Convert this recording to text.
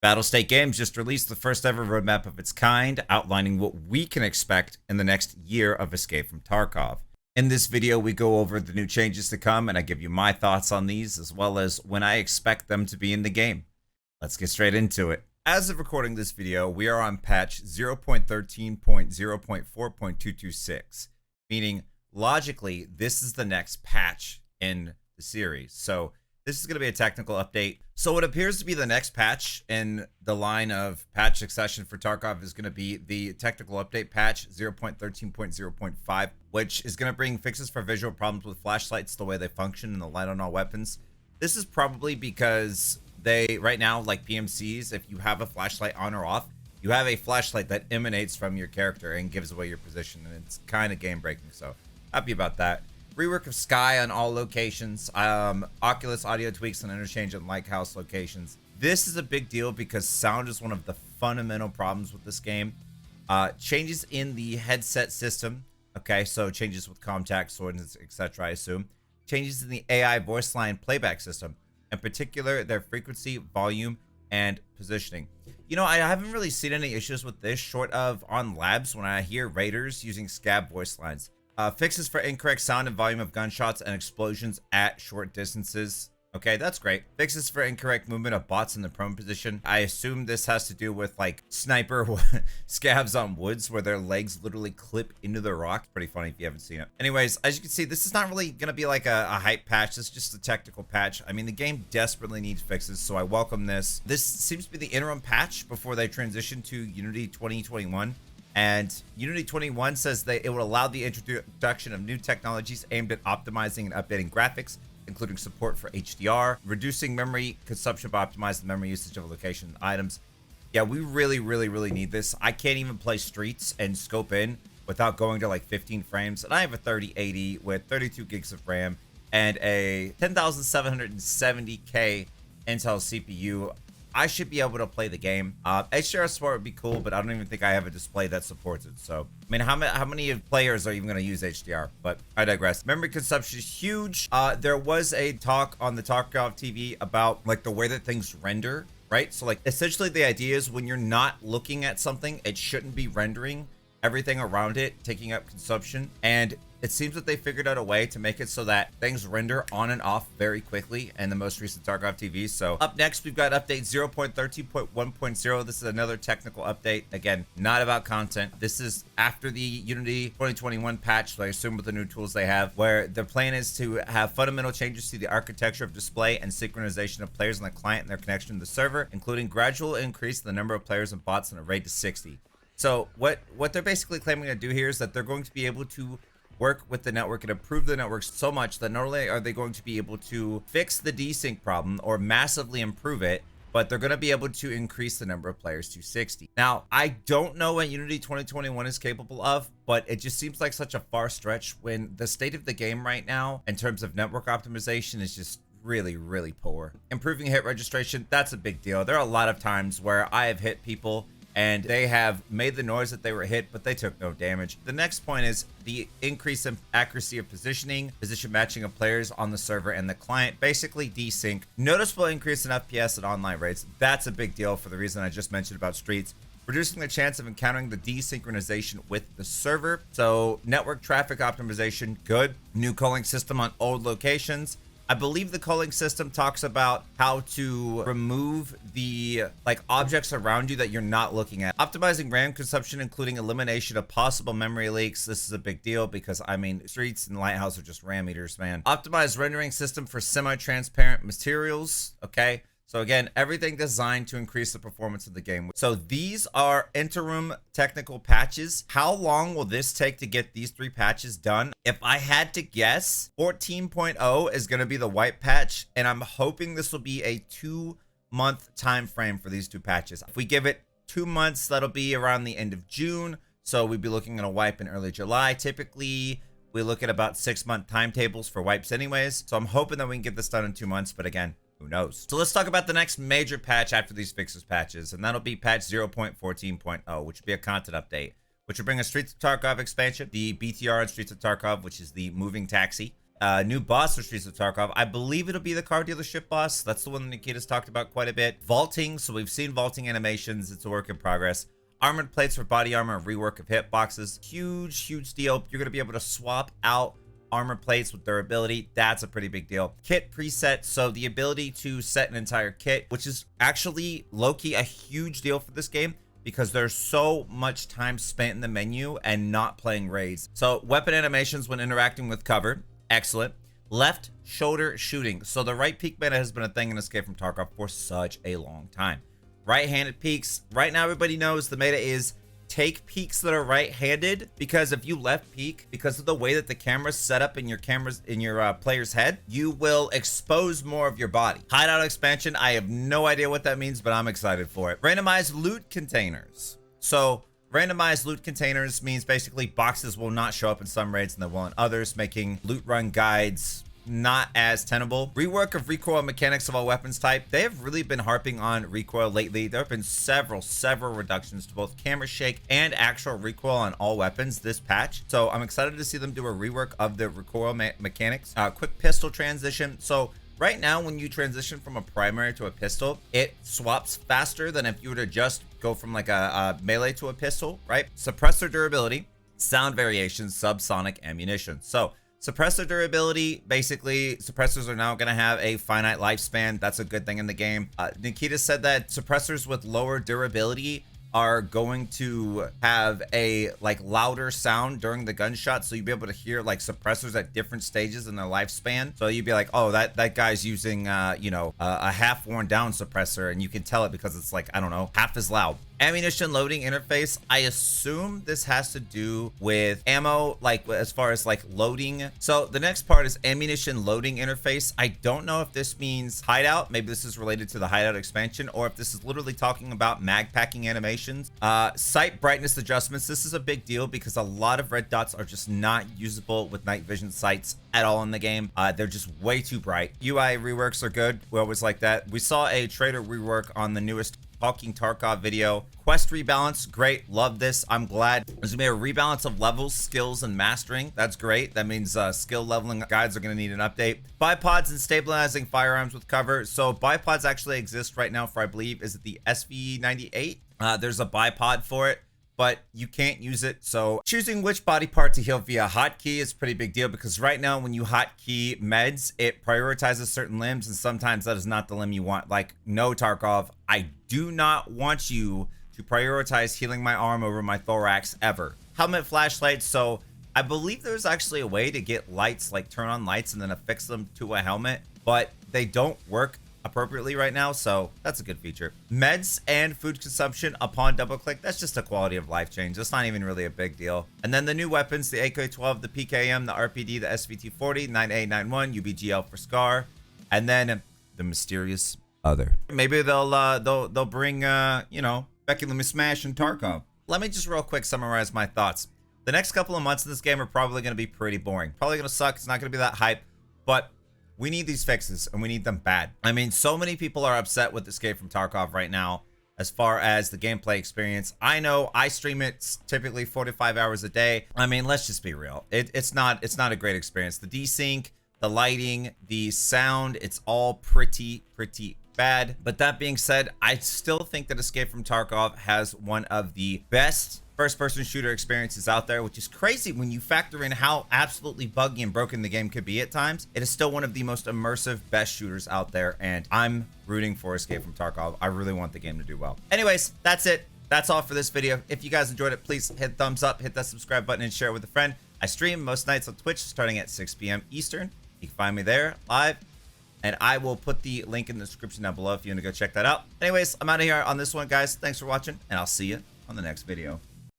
Battlestate Games just released the first ever roadmap of its kind, outlining what we can expect in the next year of Escape from Tarkov. In this video, we go over the new changes to come, and I give you my thoughts on these, as well as when I expect them to be in the game. Let's get straight into it. As of recording this video, we are on patch 0.13.0.4.226, meaning logically, this is the next patch in the series. So this is going to be a technical update. So what appears to be the next patch in the line of patch succession for Tarkov is going to be the technical update patch 0.13.0.5, which is going to bring fixes for visual problems with flashlights, the way they function and the light on all weapons. This is probably because they, right now, like PMCs, if you have a flashlight on or off, you have a flashlight that emanates from your character and gives away your position, and it's kind of game breaking, so happy about that. Rework of Sky on all locations, Oculus audio tweaks and interchange in Lighthouse locations. This is a big deal because sound is one of the fundamental problems with this game. Changes in the headset system, okay, so changes with Comtac, swords, etc. I assume. Changes in the AI voice line playback system, in particular their frequency, volume, and positioning. You know, I haven't really seen any issues with this short of on labs when I hear raiders using scab voice lines. Fixes for incorrect sound and volume of gunshots and explosions at short distances. Okay, that's great. Fixes for incorrect movement of bots in the prone position. I assume this has to do with like sniper scabs on woods where their legs literally clip into the rock. Pretty funny if you haven't seen it. Anyways, as you can see, this is not really going to be like a hype patch. This is just a technical patch. I mean, the game desperately needs fixes, so I welcome this. This seems to be the interim patch before they transition to Unity 2021. And Unity 21 says that it will allow the introduction of new technologies aimed at optimizing and updating graphics, including support for HDR, reducing memory consumption by optimizing the memory usage of location and items. Yeah, we really need this. I can't even play Streets and scope in without going to like 15 frames. And I have a 3080 with 32 gigs of RAM and a 10,770K Intel CPU. I should be able to play the game. HDR support would be cool, but I don't even think I have a display that supports it. So, I mean, how many players are even going to use HDR? But I digress. Memory consumption is huge. There was a talk on the Tarkov TV about like the way that things render, right? So like essentially the idea is when you're not looking at something, it shouldn't be rendering everything around it, taking up consumption. And it seems that they figured out a way to make it so that things render on and off very quickly in the most recent Tarkov TV. So up next, we've got update 0.13.1.0. This is another technical update. Again, not about content. This is after the Unity 2021 patch, so I assume with the new tools they have, where the plan is to have fundamental changes to the architecture of display and synchronization of players on the client and their connection to the server, including gradual increase in the number of players and bots in a raid to 60. So what they're basically claiming to do here is that they're going to be able to work with the network and improve the network so much that not only are they going to be able to fix the desync problem or massively improve it, but they're going to be able to increase the number of players to 60. Now, I don't know what Unity 2021 is capable of, but it just seems like such a far stretch when the state of the game right now in terms of network optimization is just really poor. Improving hit registration, that's a big deal. There are a lot of times where I have hit people and they have made the noise that they were hit, but they took no damage. The next point is the increase in accuracy of positioning, position matching of players on the server and the client, basically desync. Noticeable increase in FPS and online rates. That's a big deal for the reason I just mentioned about Streets. Reducing the chance of encountering the desynchronization with the server. So network traffic optimization, good. New culling system on old locations. I believe the culling system talks about how to remove the like objects around you that you're not looking at. Optimizing RAM consumption, including elimination of possible memory leaks. This is a big deal because I mean, Streets and Lighthouse are just RAM eaters, man. Optimized rendering system for semi-transparent materials. Okay. So again, everything designed to increase the performance of the game. So these are interim technical patches. How long will this take to get these 3 patches done? If I had to guess, 14.0 is going to be the white patch, and I'm hoping this will be a 2-month time frame for these 2 patches. If we give it 2 months, that'll be around the end of June. So we'd be looking at a wipe in early July. Typically, we look at about 6-month timetables for wipes anyways. So I'm hoping that we can get this done in 2 months, but again, who knows? So let's talk about the next major patch after these fixes patches, and that'll be patch 0.14.0, which will be a content update, which will bring a Streets of Tarkov expansion, the BTR and Streets of Tarkov, which is the moving taxi, new boss for Streets of Tarkov. I believe it'll be the car dealership boss. That's the one that Nikita's talked about quite a bit. Vaulting, so we've seen vaulting animations. It's a work in progress. Armored plates for body armor and rework of hitboxes. Huge deal. You're going to be able to swap out armor plates with durability. That's a pretty big deal. Kit preset, so the ability to set an entire kit, which is actually low-key a huge deal for this game because there's so much time spent in the menu and not playing raids. So weapon animations when interacting with cover, excellent. Left shoulder shooting, so the right peek meta has been a thing in Escape from Tarkov for such a long time. Right-handed peeks, right now everybody knows the meta is take peeks that are right-handed, because if you left peek, because of the way that the camera's set up in your player's head, you will expose more of your body. Hideout expansion, I have no idea what that means, but I'm excited for it. Randomized loot containers. So randomized loot containers means basically boxes will not show up in some raids and they will in others, making loot run guides not as tenable. Rework of recoil mechanics of all weapons type. They have really been harping on recoil lately. There have been several reductions to both camera shake and actual recoil on all weapons this patch. So I'm excited to see them do a rework of the recoil mechanics. Quick pistol transition. So right now, when you transition from a primary to a pistol, it swaps faster than if you were to just go from like a melee to a pistol, right? Suppressor durability, sound variations, subsonic ammunition. So suppressor durability, basically suppressors are now going to have a finite lifespan. That's a good thing in the game. Nikita said that suppressors with lower durability are going to have a like louder sound during the gunshot, so you'll be able to hear like suppressors at different stages in their lifespan. So you'd be like, oh, that guy's using a half worn down suppressor, and you can tell it because it's like, I don't know, half as loud. Ammunition loading interface, I assume this has to do with ammo, like as far as like loading. So the next part is ammunition loading interface. I don't know if this means hideout. Maybe this is related to the hideout expansion, or if this is literally talking about mag packing animations. Sight brightness adjustments. This is a big deal because a lot of red dots are just not usable with night vision sights at all in the game. They're just way too bright. UI reworks are good. We always like that. We saw a trader rework on the newest Talking Tarkov video. Quest rebalance, great, love this. I'm glad there's gonna be a rebalance of levels, skills, and mastering. That's great. That means skill leveling guides are gonna need an update. Bipods and stabilizing firearms with cover. So bipods actually exist right now for, I believe, is it the SV98? There's a bipod for it, but you can't use it. So choosing which body part to heal via hotkey is a pretty big deal, because right now when you hotkey meds, it prioritizes certain limbs, and sometimes that is not the limb you want. Like, no, Tarkov, I do not want you to prioritize healing my arm over my thorax ever. Helmet flashlights. So I believe there's actually a way to get lights, like turn on lights and then affix them to a helmet, but they don't work appropriately right now, so that's a good feature. Meds and food consumption upon double click, that's just a quality of life change. That's not even really a big deal. And then the new weapons, the AK-12, the PKM, the RPD, the SVT-40, 9A91, UBGL for Scar, and then the mysterious other. Maybe they'll bring Becky Let Me Smash and Tarkov. Let me just real quick summarize my thoughts. The next couple of months in this game are probably going to be pretty boring. Probably going to suck. It's not going to be that hype, but we need these fixes, and we need them bad. I mean, so many people are upset with Escape from Tarkov right now as far as the gameplay experience. I know I stream it typically 45 hours a day. I mean, let's just be real. It's not a great experience. The desync, the lighting, the sound, it's all pretty bad. But that being said, I still think that Escape from Tarkov has one of the best first-person shooter experiences out there, which is crazy when you factor in how absolutely buggy and broken the game could be at times. It is still one of the most immersive, best shooters out there, and I'm rooting for Escape from Tarkov. I really want the game to do well. Anyways, that's it. That's all for this video. If you guys enjoyed it, please hit thumbs up, hit that subscribe button, and share it with a friend. I stream most nights on Twitch starting at 6 p.m. Eastern. You can find me there live, and I will put the link in the description down below if you want to go check that out. Anyways, I'm out of here on this one, guys. Thanks for watching, and I'll see you on the next video.